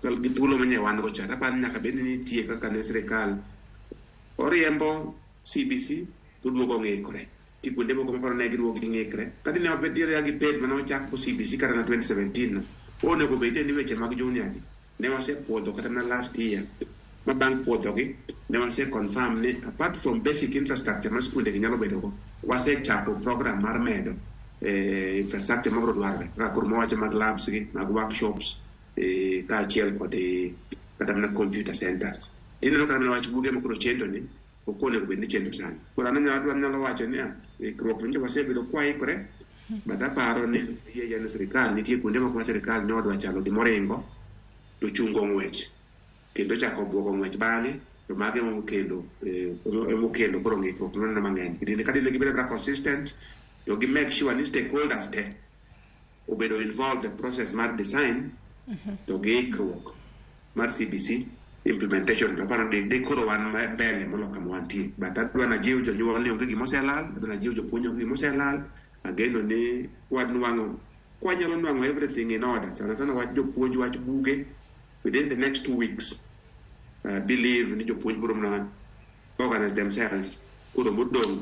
kal gitulo manye wan go chata pan nyaka bed ni tie kaka ne sirikal oriembo CBC tuduogo ng'ikre ti kuonde moko maparo ne giduogo ng'ikre kadi ne wabed dire gi pes mane ochak ko CBC kata na 2017 no onego bede ni weche mag junior ne wase puodho kata na last year ma bang puodho gi ne wase confirm ni apart from basic infrastructure ma skunde gi nyalo bedo go wase chako program mar medo infrastructure mabro dwarre ka kur mo wacho mag labs gi mag workshops ka achiel kod kata na computer centers ino kata na wacho buge mokro chendo ni okone bed ni chendo sana kura na nyalo wacho ni krok nje wase bedo kwai kore bada paro ni ye ya sirikal nitie kuonde moko ma sirikal nyodwa chalo gi moringo to chungo ngwech kendo chako buogo ngwech bang'e to mage mokelo koro ng'ikruok nono mang'eny kidine kadine gibedo bra consistent to gi make sure ni stakeholders te obedo involved the process mar design to gi ikruok mar CBC implementation rapana de koro wan mbele moloka mwanti but adwa na jiw jonyuol ni onge gimoselal adwa na jiw jopuonjo onge gimoselal ageno ni wan wango kwanyalo nwango everything in order sana wach jopuonj wach buge within the next 2 weeks believe ni jopuonj bro na organize themselves kuro modong